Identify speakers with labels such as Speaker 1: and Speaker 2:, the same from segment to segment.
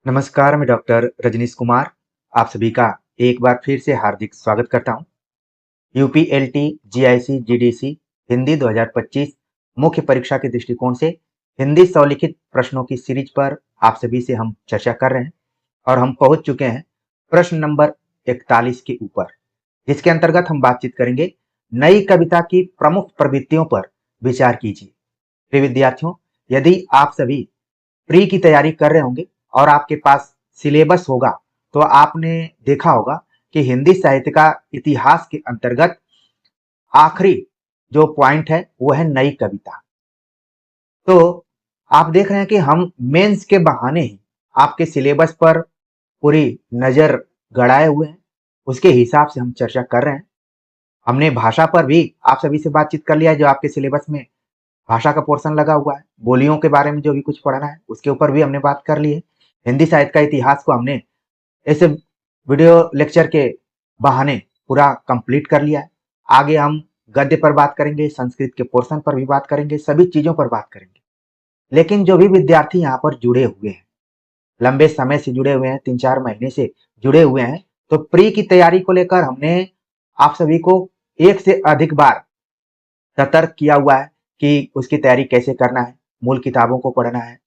Speaker 1: नमस्कार, मैं डॉक्टर रजनीश कुमार आप सभी का एक बार फिर से हार्दिक स्वागत करता हूं। यूपीएलटी जीआईसी जीडीसी हिंदी 2025 मुख्य परीक्षा के दृष्टिकोण से हिंदी स्वलिखित प्रश्नों की सीरीज पर आप सभी से हम चर्चा कर रहे हैं और हम पहुंच चुके हैं प्रश्न नंबर 41 के ऊपर, जिसके अंतर्गत हम बातचीत करेंगे नई कविता की प्रमुख प्रवृत्तियों पर विचार कीजिए। प्रिय विद्यार्थियों, यदि आप सभी प्री की तैयारी कर रहे होंगे और आपके पास सिलेबस होगा तो आपने देखा होगा कि हिंदी साहित्य का इतिहास के अंतर्गत आखिरी जो पॉइंट है वो है नई कविता। तो आप देख रहे हैं कि हम मेंस के बहाने ही आपके सिलेबस पर पूरी नजर गड़ाए हुए हैं, उसके हिसाब से हम चर्चा कर रहे हैं। हमने भाषा पर भी आप सभी से बातचीत कर लिया है, जो आपके सिलेबस में भाषा का पोर्शन लगा हुआ है। बोलियों के बारे में जो भी कुछ पढ़ना है उसके ऊपर भी हमने बात कर ली है। हिंदी साहित्य का इतिहास को हमने इस वीडियो लेक्चर के बहाने पूरा कंप्लीट कर लिया है। आगे हम गद्य पर बात करेंगे, संस्कृत के पोर्शन पर भी बात करेंगे, सभी चीजों पर बात करेंगे। लेकिन जो भी विद्यार्थी यहाँ पर जुड़े हुए हैं, लंबे समय से जुड़े हुए हैं, 3-4 महीने से जुड़े हुए हैं, तो प्री की तैयारी को लेकर हमने आप सभी को एक से अधिक बार सतर्क किया हुआ है कि उसकी तैयारी कैसे करना है, मूल किताबों को पढ़ना है,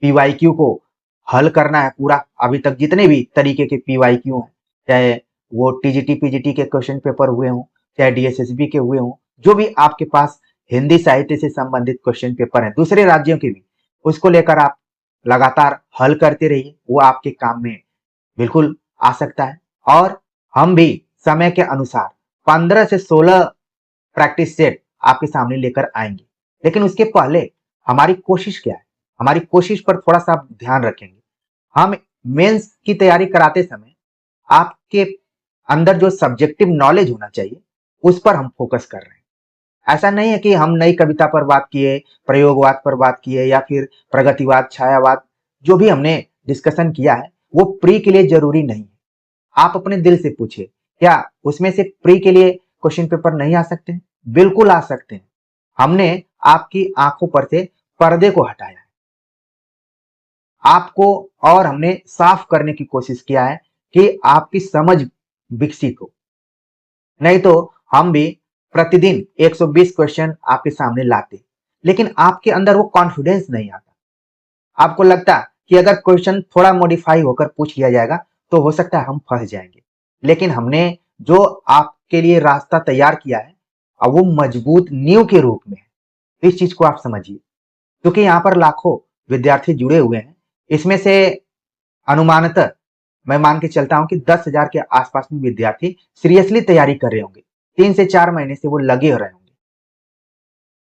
Speaker 1: पीवाईक्यू को हल करना है पूरा। अभी तक जितने भी तरीके के पीवाईक्यू हैं, चाहे वो टीजीटी पीजीटी के क्वेश्चन पेपर हुए हों, चाहे डीएसएसबी के हुए हों, जो भी आपके पास हिंदी साहित्य से संबंधित क्वेश्चन पेपर हैं दूसरे राज्यों के भी, उसको लेकर आप लगातार हल करते रहिए, वो आपके काम में बिल्कुल आ सकता है। और हम भी समय के अनुसार 15 से 16 प्रैक्टिस सेट आपके सामने लेकर आएंगे। लेकिन उसके पहले हमारी कोशिश क्या है, हमारी कोशिश पर थोड़ा सा आप ध्यान रखेंगे। हम मेंस की तैयारी कराते समय आपके अंदर जो सब्जेक्टिव नॉलेज होना चाहिए उस पर हम फोकस कर रहे हैं। ऐसा नहीं है कि हम नई कविता पर बात किए, प्रयोगवाद पर बात किए या फिर प्रगतिवाद, छायावाद, जो भी हमने डिस्कशन किया है वो प्री के लिए जरूरी नहीं है। आप अपने दिल से पूछिए, क्या उसमें से प्री के लिए क्वेश्चन पेपर नहीं आ सकते हैं? बिल्कुल आ सकते हैं। हमने आपकी आंखों पर से पर्दे को हटाया है, आपको और हमने साफ करने की कोशिश किया है कि आपकी समझ विकसित हो। नहीं तो हम भी प्रतिदिन 120 क्वेश्चन आपके सामने लाते, लेकिन आपके अंदर वो कॉन्फिडेंस नहीं आता। आपको लगता कि अगर क्वेश्चन थोड़ा मॉडिफाई होकर पूछ लिया जाएगा तो हो सकता है हम फंस जाएंगे। लेकिन हमने जो आपके लिए रास्ता तैयार किया है अब वो मजबूत नींव के रूप में है। इस चीज को आप समझिए, क्योंकि यहाँ पर लाखों विद्यार्थी जुड़े हुए हैं। इसमें से अनुमानतः मैं मान के चलता हूं कि 10,000 के आसपास में विद्यार्थी सीरियसली तैयारी कर रहे होंगे। 3 से 4 महीने से वो लगे रहे होंगे।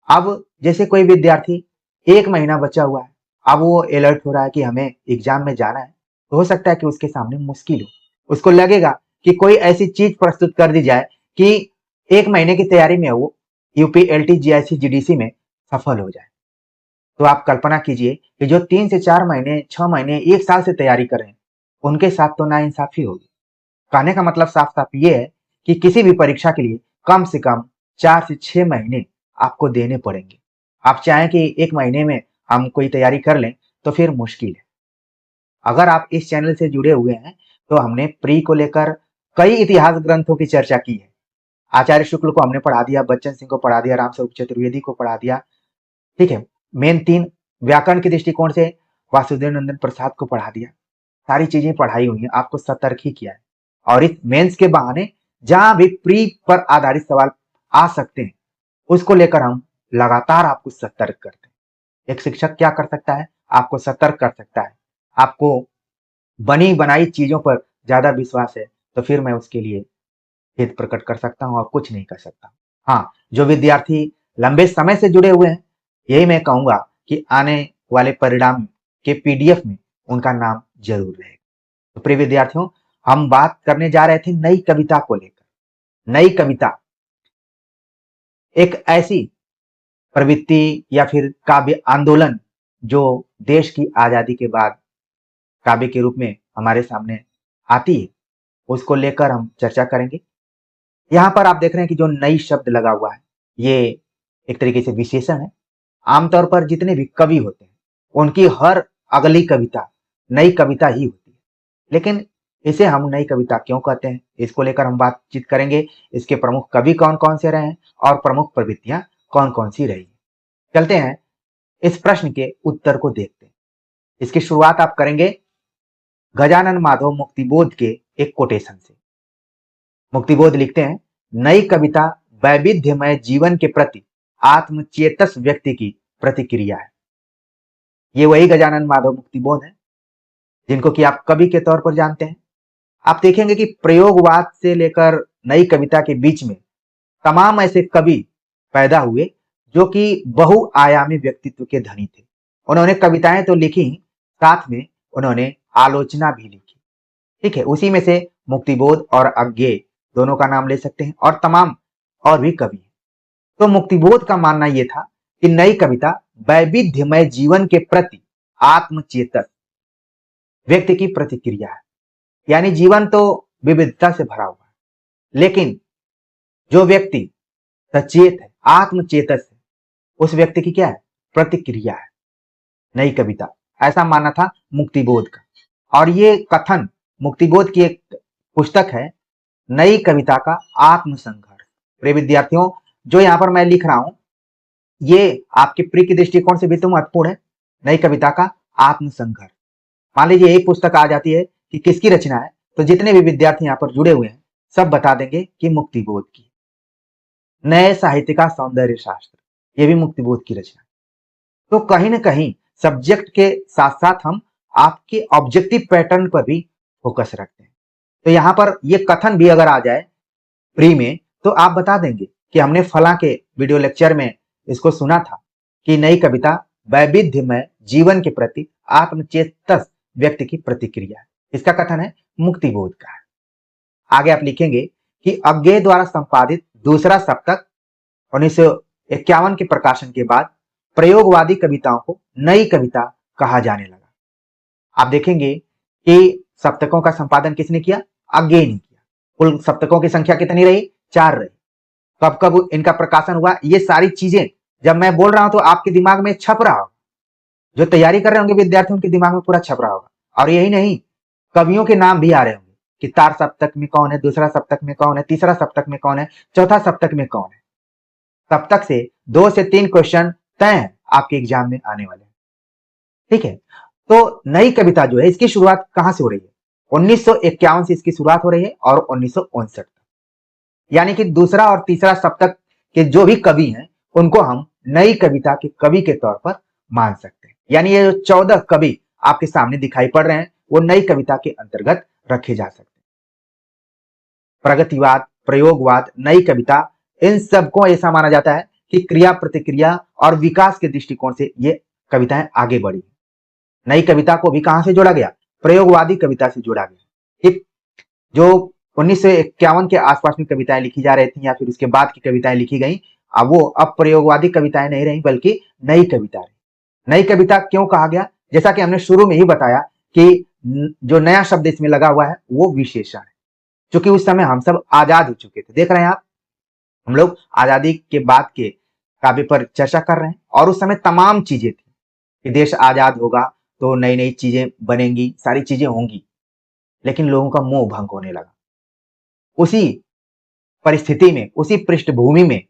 Speaker 1: अब जैसे कोई विद्यार्थी 1 महीना बचा हुआ है, अब वो अलर्ट हो रहा है कि हमें एग्जाम में जाना है, तो हो सकता है कि उसके सामने मुश्किल हो। उसको लगेगा कि कोई ऐसी चीज प्रस्तुत कर दी जाए कि 1 महीने की तैयारी में वो यूपीएलटी जीआईसी जीडीसी में सफल हो जाए। तो आप कल्पना कीजिए कि जो 3 से 4 महीने, 6 महीने, 1 साल से तैयारी कर रहे हैं, उनके साथ तो नाइंसाफी होगी। कहने का मतलब साफ साफ ये है कि किसी भी परीक्षा के लिए कम से कम 4 से 6 महीने आपको देने पड़ेंगे। आप चाहें कि 1 महीने में हम कोई तैयारी कर लें तो फिर मुश्किल है। अगर आप इस चैनल से जुड़े हुए हैं तो हमने प्री को लेकर कई इतिहास ग्रंथों की चर्चा की है। आचार्य शुक्ल को हमने पढ़ा दिया, बच्चन सिंह को पढ़ा दिया, रामस्वरूप चतुर्वेदी को पढ़ा दिया, ठीक है। मेन 3 व्याकरण के दृष्टिकोण से वासुदेव नंदन प्रसाद को पढ़ा दिया। सारी चीजें पढ़ाई हुई है, आपको सतर्क ही किया है। और इस मेंस के बहाने जहां भी प्री पर आधारित सवाल आ सकते हैं उसको लेकर हम लगातार आपको सतर्क करते हैं। एक शिक्षक क्या कर सकता है? आपको सतर्क कर सकता है। आपको बनी बनाई चीजों पर ज्यादा विश्वास है तो फिर मैं उसके लिए खेद प्रकट कर सकता हूं और कुछ नहीं कर सकता। हाँ, जो विद्यार्थी लंबे समय से जुड़े हुए हैं, यही मैं कहूंगा कि आने वाले परिणाम के पीडीएफ में उनका नाम जरूर रहेगा। तो प्रिय विद्यार्थियों, हम बात करने जा रहे थे नई कविता को लेकर। नई कविता एक ऐसी प्रवृत्ति या फिर काव्य आंदोलन जो देश की आजादी के बाद काव्य के रूप में हमारे सामने आती है, उसको लेकर हम चर्चा करेंगे। यहाँ पर आप देख रहे हैं कि जो नई शब्द लगा हुआ है, ये एक तरीके से विशेषण है। आमतौर पर जितने भी कवि होते हैं उनकी हर अगली कविता नई कविता ही होती है। लेकिन इसे हम नई कविता क्यों कहते हैं, इसको लेकर हम बातचीत करेंगे। इसके प्रमुख कवि कौन कौन से रहे हैं और प्रमुख प्रवृत्तियां कौन कौन सी रही। चलते हैं इस प्रश्न के उत्तर को देखते हैं। इसकी शुरुआत आप करेंगे गजानन माधव मुक्तिबोध के एक कोटेशन से। मुक्तिबोध लिखते हैं, नई कविता वैविध्यमय जीवन के प्रति आत्मचेतस व्यक्ति की प्रतिक्रिया है। ये वही गजानन माधव मुक्तिबोध है जिनको कि आप कवि के तौर पर जानते हैं। आप देखेंगे कि प्रयोगवाद से लेकर नई कविता के बीच में तमाम ऐसे कवि पैदा हुए जो कि बहुआयामी व्यक्तित्व के धनी थे। उन्होंने कविताएं तो लिखी, साथ में उन्होंने आलोचना भी लिखी। ठीक है, उसी में से मुक्तिबोध और अज्ञेय दोनों का नाम ले सकते हैं और तमाम और भी कवि हैं। तो मुक्तिबोध का मानना यह था कि नई कविता वैविध्यमय जीवन के प्रति आत्मचेतन व्यक्ति की प्रतिक्रिया है। यानी जीवन तो विविधता से भरा हुआ है, लेकिन जो व्यक्ति सचेत है, आत्मचेतस है, उस व्यक्ति की क्या है, प्रतिक्रिया है नई कविता। ऐसा मानना था मुक्तिबोध का। और ये कथन मुक्तिबोध की एक पुस्तक है, नई कविता का आत्मसंघर्ष। प्रिय विद्यार्थियों, जो यहाँ पर मैं लिख रहा हूं ये आपके प्री के दृष्टिकोण से भी तो महत्वपूर्ण है। नई कविता का आत्मसंघर्ष। मान लीजिए एक पुस्तक आ जाती है कि किसकी रचना है, तो जितने भी विद्यार्थी यहाँ पर जुड़े हुए हैं सब बता देंगे कि मुक्तिबोध की। नए साहित्य का सौंदर्य शास्त्र, ये भी मुक्तिबोध की रचना है। तो कहीं ना कहीं सब्जेक्ट के साथ साथ हम आपके ऑब्जेक्टिव पैटर्न पर भी फोकस रखते हैं। तो यहाँ पर ये कथन भी अगर आ जाए प्री में तो आप बता देंगे कि हमने फला के वीडियो लेक्चर में इसको सुना था कि नई कविता वैविध्यमय जीवन के प्रति आत्मचेतस व्यक्ति की प्रतिक्रिया है। इसका कथन है मुक्तिबोध का है। आगे आप लिखेंगे कि अज्ञेय द्वारा संपादित दूसरा सप्तक 1951 के प्रकाशन के बाद प्रयोगवादी कविताओं को नई कविता कहा जाने लगा। आप देखेंगे कि सप्तकों का संपादन किसने किया, अज्ञेय ने किया। कुल सप्तकों की संख्या कितनी रही, 4 रही। कब कब इनका प्रकाशन हुआ, ये सारी चीजें जब मैं बोल रहा हूं तो आपके दिमाग में छप रहा होगा। जो तैयारी कर रहे होंगे विद्यार्थी उनके दिमाग में पूरा छप रहा होगा। और यही नहीं, कवियों के नाम भी आ रहे होंगे कि तार सप्तक में कौन है, दूसरा सप्तक में कौन है, तीसरा सप्तक में कौन है, चौथा सप्तक में कौन है। सप्तक से 2 से 3 क्वेश्चन तय है आपके एग्जाम में आने वाले हैं। ठीक है, तो नई कविता जो है इसकी शुरुआत कहां से हो रही है, 1951 से इसकी शुरुआत हो रही है और 1959 तक। यानी कि दूसरा और तीसरा सप्तक के जो भी कवि हैं उनको हम नई कविता के कवि के तौर पर मान सकते हैं। यानी ये जो 14 कवि आपके सामने दिखाई पड़ रहे हैं वो नई कविता के अंतर्गत रखे जा सकते हैं। प्रगतिवाद, प्रयोगवाद, नई कविता, इन सबको ऐसा माना जाता है कि क्रिया प्रतिक्रिया और विकास के दृष्टिकोण से ये कविताएं आगे बढ़ी। नई कविता को भी कहां से जोड़ा गया, प्रयोगवादी कविता से जोड़ा गया। जो 1951 के आसपास में कविताएं लिखी जा रही थी या फिर उसके बाद की कविताएं लिखी गई, अब वो अब प्रयोगवादी कविताएं नहीं रही बल्कि नई कविता रही। नई कविता क्यों कहा गया, जैसा कि हमने शुरू में ही बताया कि जो नया शब्द इसमें लगा हुआ है वो विशेषण है। क्योंकि उस समय हम सब आजाद हो चुके थे। देख रहे हैं आप, हम लोग आजादी के बाद के काव्य पर चर्चा कर रहे हैं और उस समय तमाम चीजें थी कि देश आजाद होगा तो नई नई चीजें बनेंगी, सारी चीजें होंगी, लेकिन लोगों का मोह भंग होने लगा। उसी परिस्थिति में, उसी पृष्ठभूमि में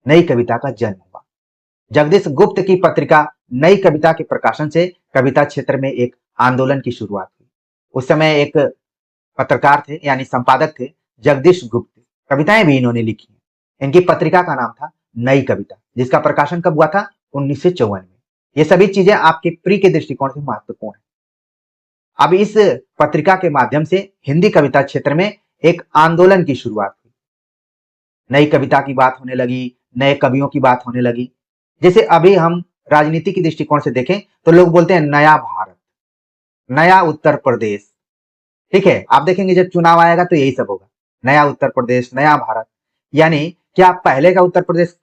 Speaker 1: नई कविता का जन्म हुआ। जगदीश गुप्त की पत्रिका नई कविता के प्रकाशन से कविता क्षेत्र में एक आंदोलन की शुरुआत हुई। उस समय एक पत्रकार थे यानी संपादक थे जगदीश गुप्त, कविताएं भी इन्होंने लिखी। इनकी पत्रिका का नाम था नई कविता, जिसका प्रकाशन कब हुआ था, 1954 में। ये सभी चीजें आपके प्री के दृष्टिकोण से महत्वपूर्ण है। अब इस पत्रिका के माध्यम से हिंदी कविता क्षेत्र में एक आंदोलन की शुरुआत हुई। नई कविता की बात होने लगी, नए कवियों की बात होने लगी। जैसे अभी हम राजनीति के दृष्टिकोण से देखें तो लोग बोलते हैं नया भारत, नया उत्तर प्रदेश। ठीक है, आप देखेंगे जब चुनाव आएगा तो यही सब होगा, नया उत्तर प्रदेश, नया भारत। यानी क्या पहले का उत्तर प्रदेश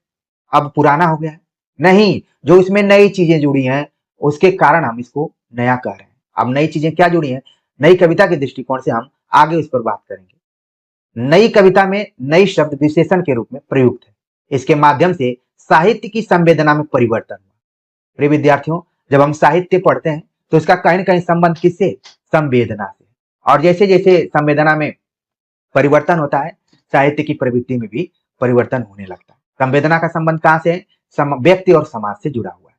Speaker 1: अब पुराना हो गया है? नहीं, जो इसमें नई चीजें जुड़ी हैं उसके कारण हम इसको नया कह रहे हैं। अब नई चीजें क्या जुड़ी हैं, नई कविता के दृष्टिकोण से हम आगे उस पर बात करेंगे। नई कविता में नई शब्द विशेषण के रूप में प्रयुक्त है। इसके माध्यम से साहित्य की संवेदना में परिवर्तन हुआ। प्रिय विद्यार्थियों, जब हम साहित्य पढ़ते हैं तो इसका कहीं न कहीं संबंध किससे, संवेदना से। और जैसे जैसे संवेदना में परिवर्तन होता है, साहित्य की प्रवृत्ति में भी परिवर्तन होने लगता है। संवेदना का संबंध कहां से है? व्यक्ति और समाज से जुड़ा हुआ है।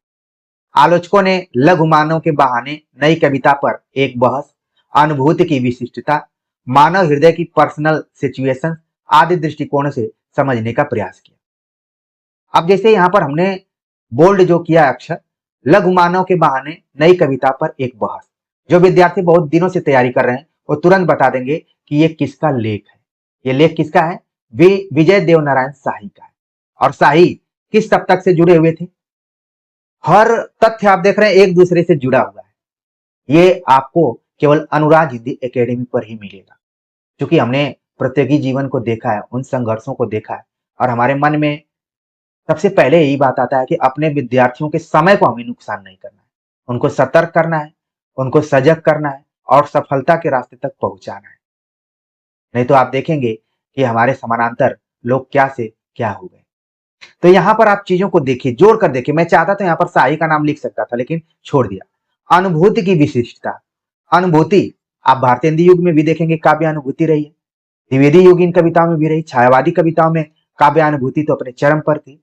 Speaker 1: आलोचकों ने लघु मानव के बहाने नई कविता पर एक बहस, अनुभूति की विशिष्टता, मानव हृदय की पर्सनल सिचुएशन आदि दृष्टिकोण से समझने का प्रयास किया। अब जैसे यहाँ पर हमने बोल्ड जो किया अक्षर, लघु मानव के बहाने नई कविता पर एक बहस। जो विद्यार्थी बहुत दिनों से तैयारी कर रहे हैं वो तुरंत बता देंगे कि ये किसका लेख है। ये लेख किसका है? विजय देवनारायण शाही का है। और शाही किस सप्तक से जुड़े हुए थे? हर तथ्य आप देख रहे हैं एक दूसरे से जुड़ा हुआ है। ये आपको केवल अनुराग हिंदी एकेडमी पर ही मिलेगा, क्योंकि हमने प्रतियोगी जीवन को देखा है, उन संघर्षों को देखा है, और हमारे मन में सबसे पहले यही बात आता है कि अपने विद्यार्थियों के समय को हमें नुकसान नहीं करना है, उनको सतर्क करना है, उनको सजग करना है और सफलता के रास्ते तक पहुंचाना है। नहीं तो आप देखेंगे कि हमारे समानांतर लोग क्या से क्या हो गए। तो यहाँ पर आप चीजों को देखिए, जोड़ कर देखिए। मैं चाहता था यहाँ पर शाही का नाम लिख सकता था लेकिन छोड़ दिया। अनुभूति की विशिष्टता, अनुभूति आप भारतीय हिंदी युग में भी देखेंगे काव्यानुभूति रही है, द्विवेदी युग इन कविताओं में भी रही, छायावादी कविताओं में काव्यानुभूति तो अपने चरम पर थी,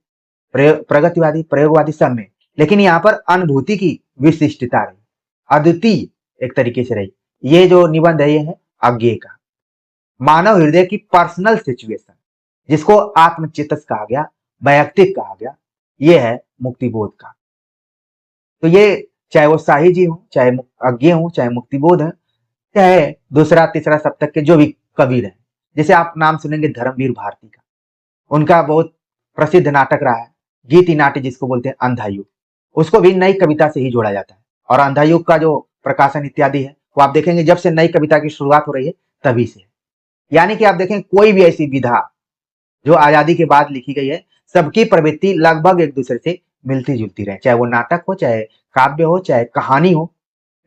Speaker 1: प्रगतिवादी प्रयोगवादी सब में, लेकिन यहाँ पर अनुभूति की विशिष्टता रही, अद्वितीय एक तरीके से रही। ये जो निबंध है ये है अज्ञेय का। मानव हृदय की पर्सनल सिचुएशन, जिसको आत्मचेतस कहा गया, वैयक्तिक कहा गया, ये है मुक्तिबोध का। तो ये चाहे वो शाही जी हो, चाहे अज्ञेय हो, चाहे मुक्तिबोध है, चाहे दूसरा तीसरा सप्तक के जो भी कवि रहे, जैसे आप नाम सुनेंगे धर्मवीर भारती का, उनका बहुत प्रसिद्ध नाटक रहा है गीति नाट्य जिसको बोलते हैं अंधा युग, उसको भी नई कविता से ही जोड़ा जाता है। और अंधा युग का जो प्रकाशन इत्यादि है वो आप देखेंगे जब से नई कविता की शुरुआत हो रही है तभी से। यानी कि आप देखें कोई भी ऐसी विधा जो आजादी के बाद लिखी गई है, सबकी प्रवृत्ति लगभग एक दूसरे से मिलती जुलती रहे, चाहे वो नाटक हो, चाहे काव्य हो, चाहे कहानी हो।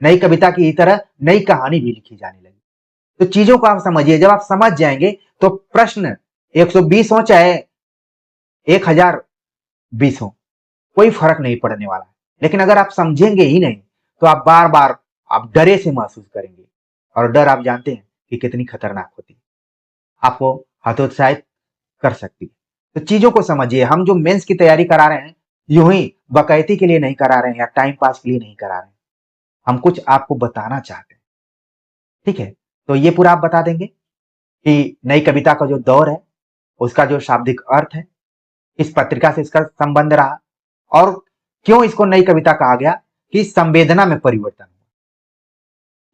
Speaker 1: नई कविता की तरह नई कहानी भी लिखी जाने लगी। तो चीजों को आप समझिए, जब आप समझ जाएंगे तो प्रश्न 120 हो चाहे 1020 हो, कोई फर्क नहीं पड़ने वाला है। लेकिन अगर आप समझेंगे ही नहीं तो आप बार बार आप डरे से महसूस करेंगे, और डर आप जानते हैं कि कितनी खतरनाक होती है, आपको हतोत्साहित कर सकती है। तो चीजों को समझिए। हम जो मेंस की तैयारी करा रहे हैं यूं ही बकैती के लिए नहीं करा रहे हैं या टाइम पास के लिए नहीं करा रहे हैं, हम कुछ आपको बताना चाहते हैं। ठीक है, तो ये पूरा आप बता देंगे कि नई कविता का जो दौर है, उसका जो शाब्दिक अर्थ है, इस पत्रिका से इसका संबंध रहा, और क्यों इसको नई कविता कहा गया कि संवेदना में परिवर्तन हुआ।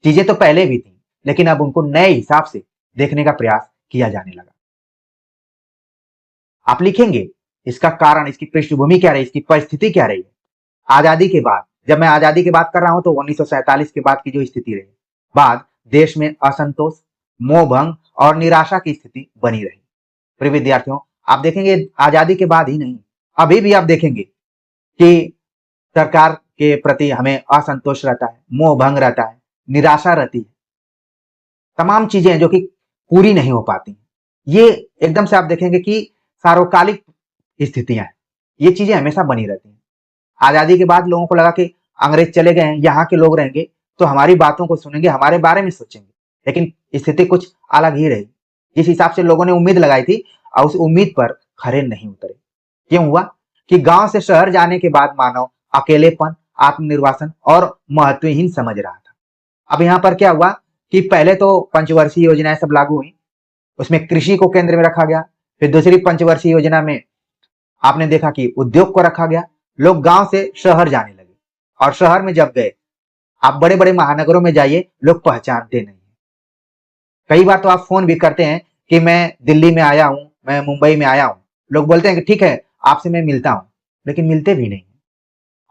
Speaker 1: चीजें तो पहले भी थी लेकिन अब उनको नए हिसाब से देखने का प्रयास किया जाने लगा। आप लिखेंगे इसका कारण, इसकी पृष्ठभूमि क्या रही, इसकी परिस्थिति क्या रही है। आजादी के बाद, जब मैं आजादी की बात कर रहा हूं तो 1947 के बाद की जो स्थिति रही, बाद देश में असंतोष, मोहभंग और निराशा की स्थिति बनी रही। प्रिय विद्यार्थियों, आप देखेंगे आजादी के बाद ही नहीं, अभी भी आप देखेंगे कि सरकार के प्रति हमें असंतोष रहता है, मोहभंग रहता है, निराशा रहती है, तमाम चीजें जो कि पूरी नहीं हो पाती। ये एकदम से आप देखेंगे कि सार्वकालिक स्थितियां हैं, ये चीजें हमेशा बनी रहती हैं। आजादी के बाद लोगों को लगा कि अंग्रेज चले गए हैं, यहाँ के लोग रहेंगे तो हमारी बातों को सुनेंगे, हमारे बारे में सोचेंगे, लेकिन स्थिति कुछ अलग ही रही। जिस हिसाब से लोगों ने उम्मीद लगाई थी और उस उम्मीद पर खरे नहीं उतरे। क्यों हुआ कि गांव से शहर जाने के बाद मानव अकेलेपन, आत्मनिर्वासन और महत्वहीन समझ रहा था। अब यहाँ पर क्या हुआ कि पहले तो पंचवर्षीय योजनाएं सब लागू हुई, उसमें कृषि को केंद्र में रखा गया। फिर दूसरी पंचवर्षीय योजना में आपने देखा कि उद्योग को रखा गया। लोग गांव से शहर जाने लगे, और शहर में जब गए, आप बड़े बड़े महानगरों में जाइए, लोग पहचानते नहीं। कई बार तो आप फोन भी करते हैं कि मैं दिल्ली में आया हूं, मैं मुंबई में आया हूं, लोग बोलते हैं कि ठीक है आपसे मैं मिलता हूं, लेकिन मिलते भी नहीं।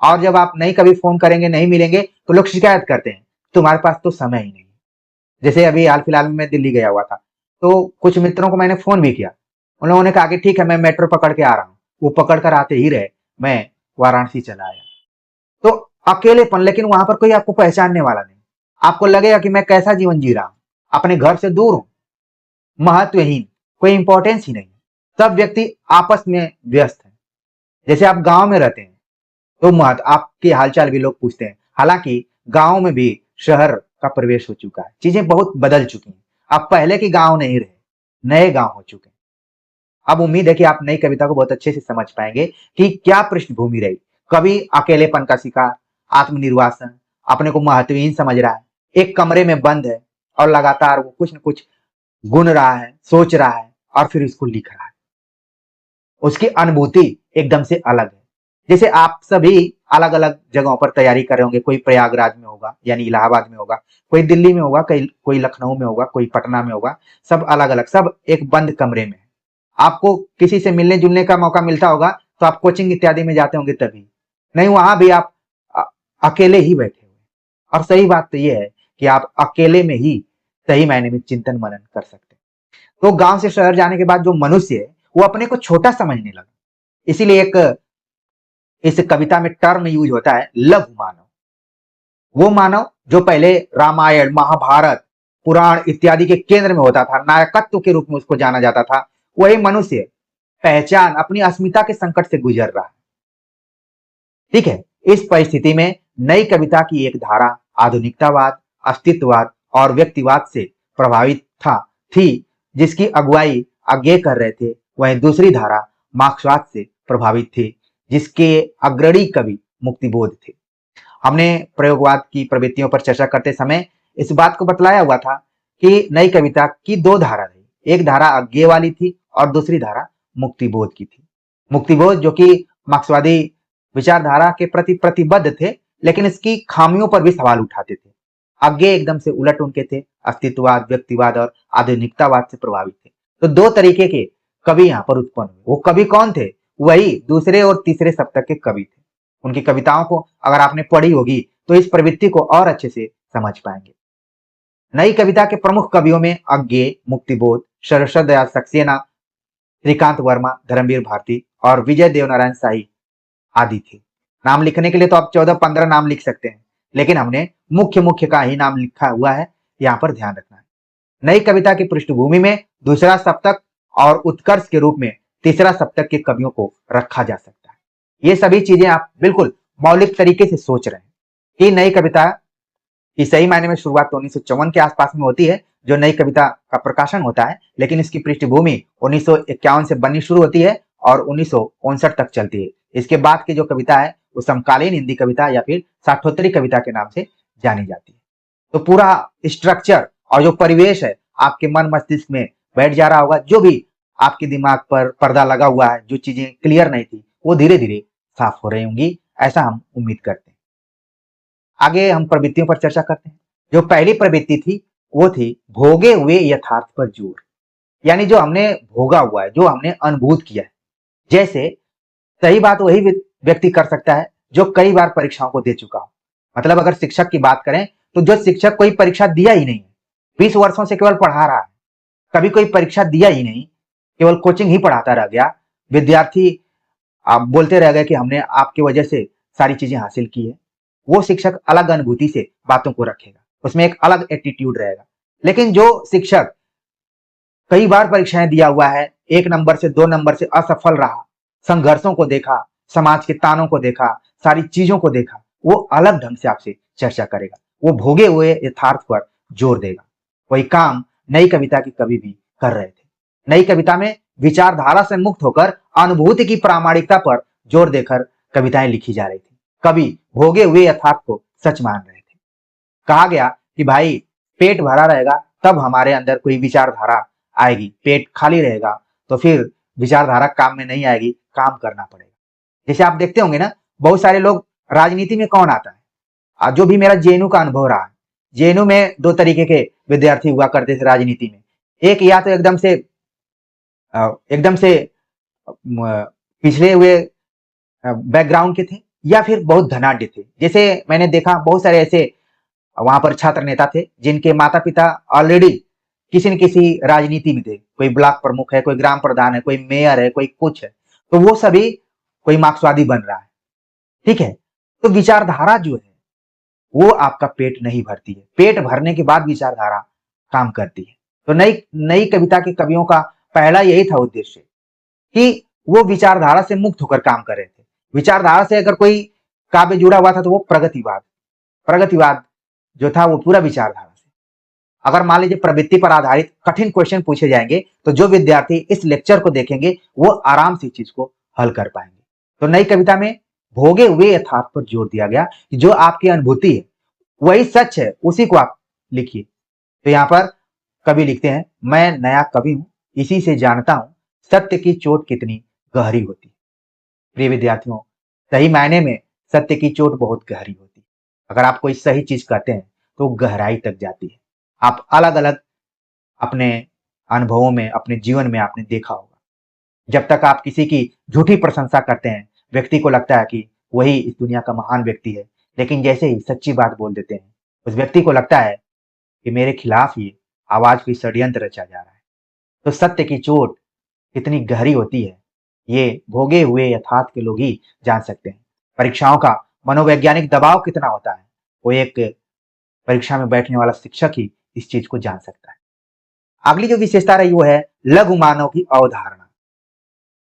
Speaker 1: और जब आप नहीं कभी फोन करेंगे, नहीं मिलेंगे, तो लोग शिकायत करते हैं तुम्हारे पास तो समय ही नहीं। जैसे अभी हाल फिलहाल में मैं दिल्ली गया हुआ था, तो कुछ मित्रों को मैंने फोन भी किया, उन लोगों ने कहा कि ठीक है मैं मेट्रो पकड़ के आ रहा हूँ। वो पकड़ कर आते ही रहे, मैं वाराणसी चला आया। तो अकेलेपन, लेकिन वहां पर कोई आपको पहचानने वाला नहीं। आपको लगेगा कि मैं कैसा जीवन जी रहा हूं, अपने घर से दूर हूं, महत्वहीन, कोई इंपॉर्टेंस ही नहीं। सब व्यक्ति आपस में व्यस्त है। जैसे आप गांव में रहते हैं तो महत्व आपके हालचाल भी लोग पूछते हैं। हालांकि गांव में भी शहर का प्रवेश हो चुका है, चीजें बहुत बदल चुकी हैं। अब पहले के गांव नहीं रहे, नए गांव हो चुके हैं। अब उम्मीद है कि आप नई कविता को बहुत अच्छे से समझ पाएंगे कि क्या पृष्ठभूमि रही। कवि अकेलेपन का शिकार, आत्मनिर्वासन, अपने को महत्वहीन समझ रहा है, एक कमरे में बंद है और लगातार वो कुछ न कुछ गुन रहा है, सोच रहा है और फिर इसको लिख रहा है। उसकी अनुभूति एकदम से अलग है। जैसे आप सभी अलग अलग जगहों पर तैयारी कर रहे होंगे, कोई प्रयागराज में होगा यानी इलाहाबाद में होगा, कोई दिल्ली में होगा, कोई लखनऊ में होगा, कोई पटना में होगा, सब अलग अलग, सब एक बंद कमरे में है। आपको किसी से मिलने जुलने का मौका मिलता होगा तो आप कोचिंग इत्यादि में जाते होंगे, तभी नहीं वहां भी आप अकेले ही बैठे हुए। और सही बात तो यह है कि आप अकेले में ही सही मायने में चिंतन मनन कर सकते हैं। तो गांव से शहर जाने के बाद जो मनुष्य है वो अपने को छोटा समझने लगा। इसीलिए एक इस कविता में टर्म यूज होता है लघु मानव। वो मानव जो पहले रामायण, महाभारत, पुराण इत्यादि के केंद्र में होता था, नायकत्व के रूप में उसको जाना जाता था, वही मनुष्य पहचान अपनी अस्मिता के संकट से गुजर रहा है। ठीक है, इस परिस्थिति में नई कविता की एक धारा आधुनिकतावाद, अस्तित्ववाद और व्यक्तिवाद से प्रभावित थी, जिसकी अगुवाई आज्ञे कर रहे थे। वहीं दूसरी धारा मार्क्सवाद से प्रभावित थी, जिसके अग्रणी कवि मुक्तिबोध थे। हमने प्रयोगवाद की प्रवृत्तियों पर चर्चा करते समय इस बात को बतलाया हुआ था कि नई कविता की दो धारा रही, एक धारा आज्ञे वाली थी और दूसरी धारा मुक्तिबोध की थी। मुक्तिबोध जो कि मार्क्सवादी विचारधारा के प्रति प्रतिबद्ध थे, लेकिन इसकी खामियों पर भी सवाल उठाते थे। आज्ञे एकदम से उलट उनके थे, अस्तित्ववाद, व्यक्तिवाद और आधुनिकतावाद से प्रभावित थे। तो दो तरीके के कवि यहाँ पर उत्पन्न हुए। वो कवि कौन थे? वही दूसरे और तीसरे शतक के कवि थे। उनकी कविताओं को अगर आपने पढ़ी होगी तो इस प्रवृत्ति को और अच्छे से समझ पाएंगे। नई कविता के प्रमुख कवियों में आज्ञे, मुक्तिबोध, शरद दयाल सक्सेना, श्रीकांत वर्मा, धर्मवीर भारती और विजय देवनारायण शाही आदि थे। नाम लिखने के लिए तो आप 14-15 नाम लिख सकते हैं, लेकिन हमने मुख्य मुख्य का ही नाम लिखा हुआ है, यहाँ पर ध्यान रखना है। नई कविता की पृष्ठभूमि में दूसरा सप्तक और उत्कर्ष के रूप में तीसरा सप्तक के कवियों को रखा जा सकता है। ये सभी चीजें आप बिल्कुल मौलिक तरीके से सोच रहे हैं कि नई कविता की सही मायने में शुरुआत तो 1954 के आसपास में होती है, जो नई कविता का प्रकाशन होता है, लेकिन इसकी पृष्ठभूमि 1951 से बननी शुरू होती है और 1959 तक चलती है। इसके बाद की जो कविता है वो समकालीन हिंदी कविता या फिर साठोत्तरी कविता के नाम से जानी जाती है। तो पूरा स्ट्रक्चर और जो परिवेश है आपके मन मस्तिष्क में बैठ जा रहा होगा। जो भी आपके दिमाग पर पर्दा लगा हुआ है, जो चीजें क्लियर नहीं थी, वो धीरे धीरे साफ हो रही होंगी, ऐसा हम उम्मीद करते हैं। आगे हम प्रवृत्तियों पर चर्चा करते हैं। जो पहली प्रवृत्ति थी वो थी भोगे हुए यथार्थ पर जोर, यानी जो हमने भोगा हुआ है, जो हमने अनुभूत किया है। जैसे सही बात वही व्यक्ति कर सकता है जो कई बार परीक्षाओं को दे चुका हो। मतलब अगर शिक्षक की बात करें तो जो शिक्षक कोई परीक्षा दिया ही नहीं है, 20 वर्षों से केवल पढ़ा रहा है, कभी कोई परीक्षा दिया ही नहीं, केवल कोचिंग ही पढ़ाता रह गया, विद्यार्थी आप बोलते रह गए कि हमने आपकी वजह से सारी चीजें हासिल की है, वो शिक्षक अलग अनुभूति से बातों को रखेगा, उसमें एक अलग एटीट्यूड रहेगा। लेकिन जो शिक्षक कई बार परीक्षाएं दिया हुआ है, 1 नंबर से 2 नंबर से असफल रहा, संघर्षों को देखा, समाज के तानों को देखा, सारी चीजों को देखा, वो अलग ढंग से आपसे चर्चा करेगा, वो भोगे हुए यथार्थ पर जोर देगा। वही काम नई कविता के कवि भी कर रहे थे। नई कविता में विचारधारा से मुक्त होकर अनुभूति की प्रामाणिकता पर जोर देकर कविताएं लिखी जा रही थी। कवि भोगे हुए यथार्थ को सच मान रहे थे। कहा गया कि भाई पेट भरा रहेगा तब हमारे अंदर कोई विचारधारा आएगी, पेट खाली रहेगा तो फिर विचारधारा काम में नहीं आएगी, काम करना पड़ेगा। जैसे आप देखते होंगे ना, बहुत सारे लोग राजनीति में कौन आता है, जो भी मेरा जेएनयू का अनुभव रहा है, जेएनयू में 2 तरीके के विद्यार्थी हुआ करते थे राजनीति में। एक या तो एकदम से पिछड़े हुए बैकग्राउंड के थे या फिर बहुत धनाढ्य थे। जैसे मैंने देखा बहुत सारे ऐसे वहां पर छात्र नेता थे जिनके माता पिता ऑलरेडी किसी न किसी राजनीति में थे, कोई ब्लॉक प्रमुख है, कोई ग्राम प्रधान है, कोई मेयर है, कोई कुछ है, तो वो सभी कोई मार्क्सवादी बन रहा है। ठीक है, तो विचारधारा जो है वो आपका पेट नहीं भरती है, पेट भरने के बाद विचारधारा काम करती है। तो नई कविता के कवियों का पहला यही था उद्देश्य कि वो विचारधारा से मुक्त होकर काम कर रहे थे। विचारधारा से अगर कोई काव्य जुड़ा हुआ था तो वो प्रगतिवाद जो था वो पूरा विचारधारा से। अगर मान लीजिए प्रवृत्ति पर आधारित कठिन क्वेश्चन पूछे जाएंगे तो जो विद्यार्थी इस लेक्चर को देखेंगे वो आराम से इस चीज को हल कर पाएंगे। तो नई कविता में भोगे हुए यथार्थ पर जोर दिया गया कि जो आपकी अनुभूति है वही सच है, उसी को आप लिखिए। तो यहाँ पर कवि लिखते हैं, मैं नया कवि हूं, इसी से जानता हूं सत्य की चोट कितनी गहरी होती है। प्रिय विद्यार्थियों, सही मायने में सत्य की चोट बहुत गहरी होती है। अगर आप कोई सही चीज कहते हैं तो गहराई तक जाती है। आप अलग अलग अपने अनुभवों में, अपने जीवन में आपने देखा होगा, जब तक आप किसी की झूठी प्रशंसा करते हैं व्यक्ति को लगता है कि वही इस दुनिया का महान व्यक्ति है, लेकिन जैसे ही सच्ची बात बोल देते हैं उस व्यक्ति को लगता है कि मेरे खिलाफ ही आवाज कोई षड्यंत्र रचा जा रहा है। तो सत्य की चोट कितनी गहरी होती है ये भोगे हुए यथार्थ के लोग ही जान सकते हैं। परीक्षाओं का मनोवैज्ञानिक दबाव कितना होता है वो एक परीक्षा में बैठने वाला शिक्षक ही इस चीज को जान सकता है। अगली जो विशेषता रही वो है लघु मानव की अवधारणा।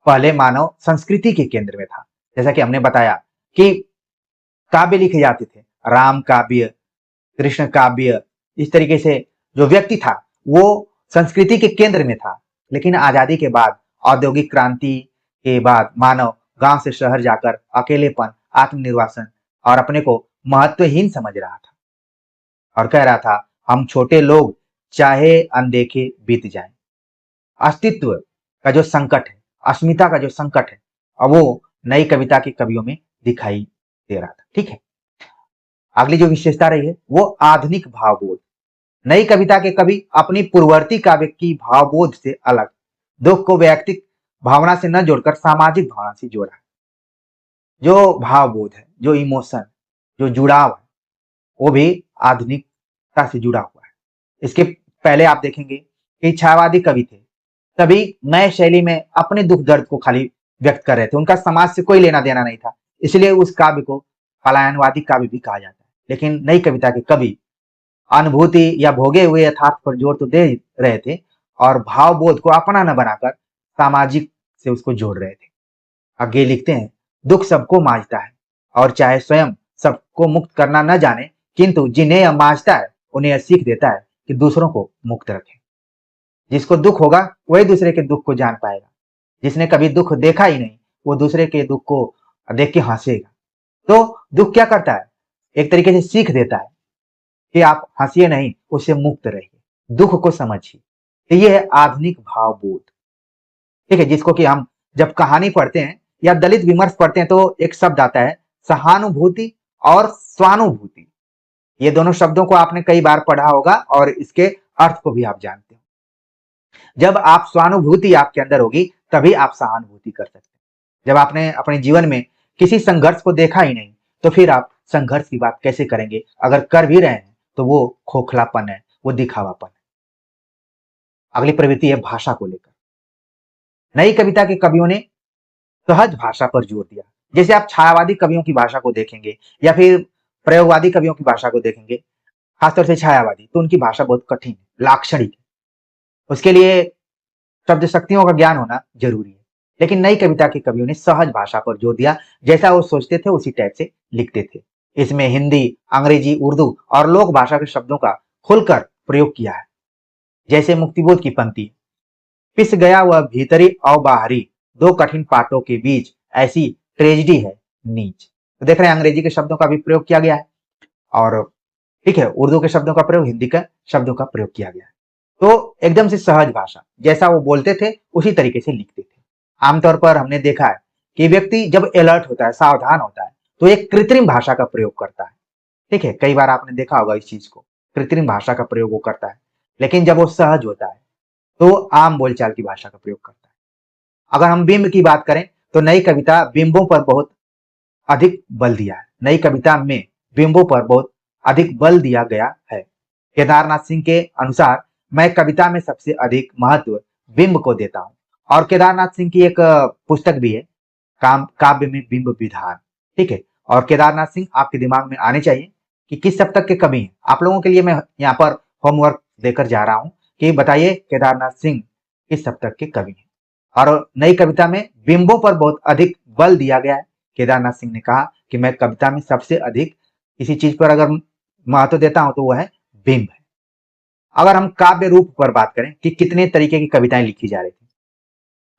Speaker 1: पहले मानव संस्कृति के केंद्र में था, जैसा कि हमने बताया कि काव्य लिखे जाते थे, राम काव्य, कृष्ण काव्य, इस तरीके से जो व्यक्ति था वो संस्कृति के केंद्र में था। लेकिन आजादी के बाद, औद्योगिक क्रांति के बाद मानव गांव से शहर जाकर अकेलेपन, आत्मनिर्वासन और अपने को महत्वहीन समझ रहा था और कह रहा था हम छोटे लोग चाहे अनदेखे बीत जाएं। अस्तित्व का जो संकट है, अस्मिता का जो संकट है, अब वो नई कविता के कवियों में दिखाई दे रहा था। ठीक है, अगली जो विशेषता रही है वो आधुनिक भावबोध। नई कविता के कवि अपनी पूर्ववर्ती काव्य की भावबोध से अलग दुख को वैयक्तिक भावना से न जोड़कर सामाजिक भावना से जोड़ा। जो भावबोध है, जो इमोशन, जो जुड़ाव है, वो भी आधुनिकता से जुड़ा हुआ है। इसके पहले आप देखेंगे कि छायावादी कवि थे, सभी नए शैली में अपने दुख दर्द को खाली व्यक्त कर रहे थे, उनका समाज से कोई लेना देना नहीं था, इसलिए उस काव्य को पलायनवादी काव्य भी कहा जाता है। लेकिन नई कविता के कवि अनुभूति या भोगे हुए यथार्थ पर जोर तो दे रहे थे और भावबोध को अपना न बनाकर सामाजिक से उसको जोड़ रहे थे। आगे लिखते हैं, दुख सबको मांझता है और चाहे स्वयं सबको मुक्त करना न जाने, किंतु जिन्हें यह मांझता है उन्हें यह सीख देता है कि दूसरों को मुक्त रखें। जिसको दुख होगा वही दूसरे के दुख को जान पाएगा। जिसने कभी दुख देखा ही नहीं वो दूसरे के दुख को देख के हंसेगा। तो दुख क्या करता है, एक तरीके से सीख देता है कि आप हंसिए नहीं, उससे मुक्त रहिए, दुख को समझिए। तो ये है आधुनिक भावबोध। ठीक है, जिसको कि हम जब कहानी पढ़ते हैं या दलित विमर्श पढ़ते हैं तो एक शब्द आता है सहानुभूति और स्वानुभूति। ये दोनों शब्दों को आपने कई बार पढ़ा होगा और इसके अर्थ को भी आप जानते हो। जब आप स्वानुभूति आपके अंदर होगी तभी आप सहानुभूति कर सकते हैं। जब आपने अपने जीवन में किसी संघर्ष को देखा ही नहीं तो फिर आप संघर्ष की बात कैसे करेंगे? अगर कर भी रहे हैं तो वो खोखलापन है, वो दिखावापन है। अगली प्रवृत्ति है भाषा को लेकर। नई कविता के कवियों ने सहज भाषा पर जोर दिया। जैसे आप छायावादी कवियों की भाषा को देखेंगे या फिर प्रयोगवादी कवियों की भाषा को देखेंगे, खासतौर से छायावादी, तो उनकी भाषा बहुत कठिन है, लाक्षणिक है। उसके लिए शब्द शक्तियों का ज्ञान होना जरूरी है। लेकिन नई कविता के कवियों ने सहज भाषा पर जोर दिया, जैसा वो सोचते थे उसी टाइप से लिखते थे। इसमें हिंदी, अंग्रेजी, उर्दू और लोक भाषा के शब्दों का खुलकर प्रयोग किया है। जैसे मुक्तिबोध की पंक्ति, पिस गया वह भीतरी और बाहरी, दो कठिन पाटों के बीच, ऐसी ट्रेजेडी है नीच। तो देख रहे हैं अंग्रेजी के शब्दों का भी प्रयोग किया गया है और ठीक है, उर्दू के शब्दों का प्रयोग, हिंदी का शब्दों का प्रयोग किया गया है। तो एकदम से सहज भाषा, जैसा वो बोलते थे उसी तरीके से लिखते थे। आमतौर पर हमने देखा है कि व्यक्ति जब अलर्ट होता है, सावधान होता है, तो एक कृत्रिम भाषा का प्रयोग करता है। ठीक है, कई बार आपने देखा होगा इस चीज को, कृत्रिम भाषा का प्रयोग वो करता है। लेकिन जब वो सहज होता है तो आम बोलचाल की भाषा का प्रयोग करता है। अगर हम बिंब की बात करें तो नई कविता बिंबों पर बहुत अधिक बल दिया है। नई कविता में बिंबों पर बहुत अधिक बल दिया गया है। केदारनाथ सिंह के अनुसार मैं कविता में सबसे अधिक महत्व बिंब को देता हूँ। और केदारनाथ सिंह की एक पुस्तक भी है, काव्य में बिंब विधान। ठीक है, और केदारनाथ सिंह आपके दिमाग में आने चाहिए कि किस शतक के कवि हैं। आप लोगों के लिए मैं यहाँ पर होमवर्क देकर जा रहा हूँ कि बताइए केदारनाथ सिंह किस शतक के कवि हैं। और नई कविता में बिंबों पर बहुत अधिक बल दिया गया है। केदारनाथ सिंह ने कहा कि मैं कविता में सबसे अधिक किसी चीज पर अगर महत्व देता हूं तो वो है बिंब है। अगर हम काव्य रूप पर बात करें कि कितने तरीके की कविताएं लिखी जा रही थी,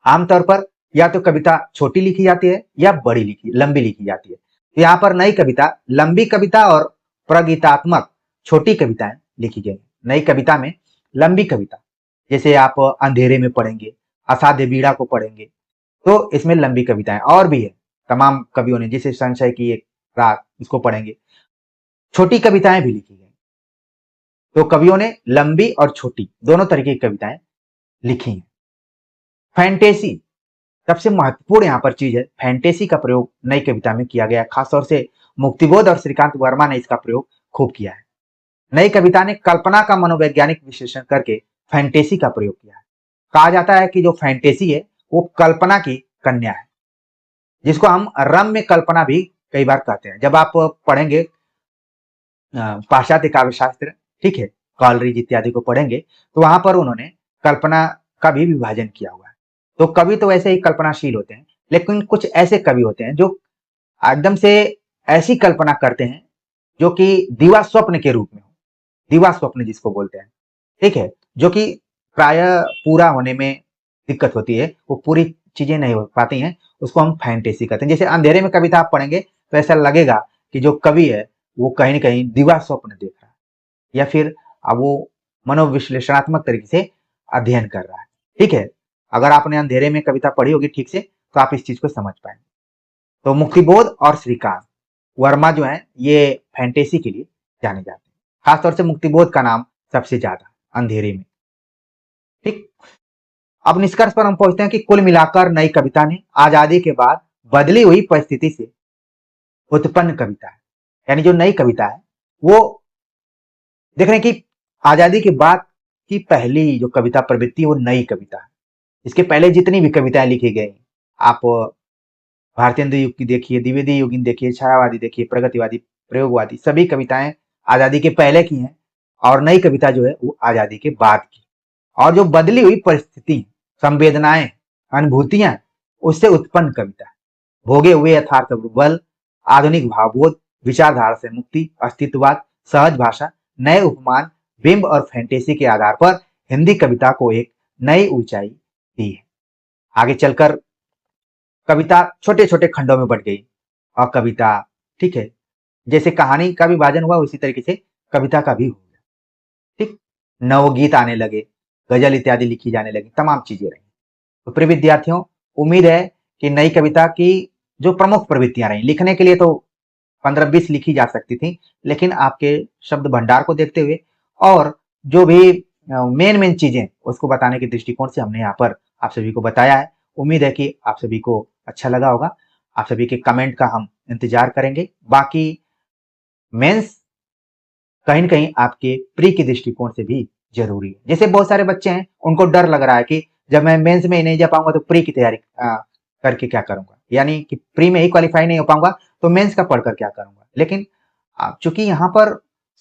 Speaker 1: आमतौर पर या तो कविता छोटी लिखी जाती है या लंबी लिखी जाती है। तो यहाँ पर नई कविता, लंबी कविता और प्रगीतात्मक छोटी कविताएं लिखी गई। नई कविता में लंबी कविता, जैसे आप अंधेरे में पढ़ेंगे, असाध्य बीड़ा को पढ़ेंगे, तो इसमें लंबी कविताएं और भी है। तमाम कवियों ने, जैसे संशय की एक रात, इसको पढ़ेंगे। छोटी कविताएं भी लिखी गई। तो कवियों ने लंबी और छोटी दोनों तरीके की कविताएं लिखी हैं। फैंटेसी सबसे महत्वपूर्ण यहाँ पर चीज है। फैंटेसी का प्रयोग नई कविता में किया गया है। खासतौर से मुक्तिबोध और श्रीकांत वर्मा ने इसका प्रयोग खूब किया है। नई कविता ने कल्पना का मनोवैज्ञानिक विश्लेषण करके फैंटेसी का प्रयोग किया है। कहा जाता है कि जो फैंटेसी है वो कल्पना की कन्या है, जिसको हम रम्य कल्पना भी कई बार कहते हैं। जब आप पढ़ेंगे पाश्चात्य काव्य शास्त्र, ठीक है, कॉलरिज इत्यादि को पढ़ेंगे, तो वहां पर उन्होंने कल्पना का भी विभाजन किया हुआ है। तो कवि तो वैसे ही कल्पनाशील होते हैं, लेकिन कुछ ऐसे कवि होते हैं जो एकदम से ऐसी कल्पना करते हैं जो कि दिवा स्वप्न के रूप में हो। दिवा स्वप्न जिसको बोलते हैं, ठीक है, जो कि प्राय पूरा होने में दिक्कत होती है, वो पूरी चीजें नहीं हो पाती हैं, उसको हम फैंटेसी कहते हैं। जैसे अंधेरे में कविता आप पढ़ेंगे तो ऐसा लगेगा कि जो कवि है वो कहीं ना कहीं दिवा स्वप्न देख रहा है, या फिर अब वो मनोविश्लेषणात्मक तरीके से अध्ययन कर रहा है। ठीक है, अगर आपने अंधेरे में कविता पढ़ी होगी ठीक से तो आप इस चीज को समझ पाएंगे। तो मुक्तिबोध और श्रीकांत वर्मा जो है ये फैंटेसी के लिए जाने जाते हैं। खासतौर से मुक्तिबोध का नाम सबसे ज्यादा अंधेरे में। ठीक, अब निष्कर्ष पर हम पहुंचते हैं कि कुल मिलाकर नई कविता ने आजादी के बाद बदली हुई परिस्थिति से उत्पन्न कविता है। यानी जो नई कविता है वो देख रहे हैं कि आजादी के बाद की पहली जो कविता प्रवृत्ति वो नई कविता है। इसके पहले जितनी भी कविताएं लिखी गई, आप भारतेंदु युग की देखिए, द्विवेदी युगीन देखिए, छायावादी देखिए, प्रगतिवादी, प्रयोगवादी, सभी कविताएं आजादी के पहले की हैं, और नई कविता जो है वो आजादी के बाद की। और जो बदली हुई परिस्थिति, संवेदनाएं, अनुभूतियां, उससे उत्पन्न कविता है। भोगे हुए यथार्थ बल, आधुनिक भावबोध, विचारधारा से मुक्ति, अस्तित्ववाद, सहज भाषा, नए उपमान, बिंब और फैंटेसी के आधार पर हिंदी कविता को एक नई ऊंचाई दी है। आगे चलकर कविता छोटे छोटे खंडों में बट गई, और कविता, ठीक है, जैसे कहानी का विभाजन हुआ उसी तरीके से कविता का भी हो गया। ठीक, नवगीत आने लगे, गजल इत्यादि लिखी जाने लगी, तमाम चीजें रही। तो प्रिय विद्यार्थियों, उम्मीद है कि नई कविता की जो प्रमुख प्रवृत्तियां रही, लिखने के लिए तो 15-20 लिखी जा सकती थी, लेकिन आपके शब्द भंडार को देखते हुए और जो भी मेन मेन चीजें उसको बताने के दृष्टिकोण से हमने यहाँ पर आप सभी को बताया है। उम्मीद है कि आप सभी को अच्छा लगा होगा। आप सभी के कमेंट का हम इंतजार करेंगे। बाकी मेंस कहीं ना कहीं आपके प्री के दृष्टिकोण से भी जरूरी है। जैसे बहुत सारे बच्चे हैं, उनको डर लग रहा है कि जब मैं मेंस में नहीं जा पाऊंगा तो प्री की तैयारी करके क्या करूंगा, यानी कि प्री में ही क्वालिफाई नहीं हो पाऊंगा तो मेंस का पढ़कर क्या करूंगा। लेकिन चूंकि यहाँ पर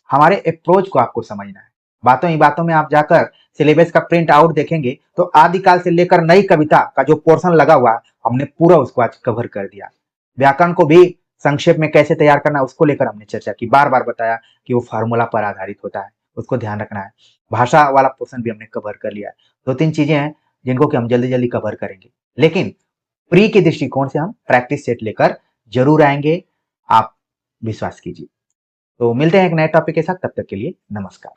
Speaker 1: हमारे अप्रोच को आपको समझना है, बातों ही बातों में आप जाकर सिलेबस का प्रिंट आउट देखेंगे तो आदिकाल से लेकर नई कविता का जो पोर्शन लगा हुआ है हमने पूरा उसको आज कवर कर दिया। व्याकरण को भी संक्षेप में कैसे तैयार करना उसको लेकर हमने चर्चा की, बार बार बताया कि वो फार्मूला पर आधारित होता है, उसको ध्यान रखना है। भाषा वाला पोर्शन भी हमने कवर कर लिया है। 2-3 चीजें हैं जिनको कि हम जल्दी जल्दी कवर करेंगे, लेकिन प्री के दृष्टिकोण से हम प्रैक्टिस सेट लेकर जरूर आएंगे, आप विश्वास कीजिए। तो मिलते हैं एक नए टॉपिक के साथ, तब तक के लिए नमस्कार।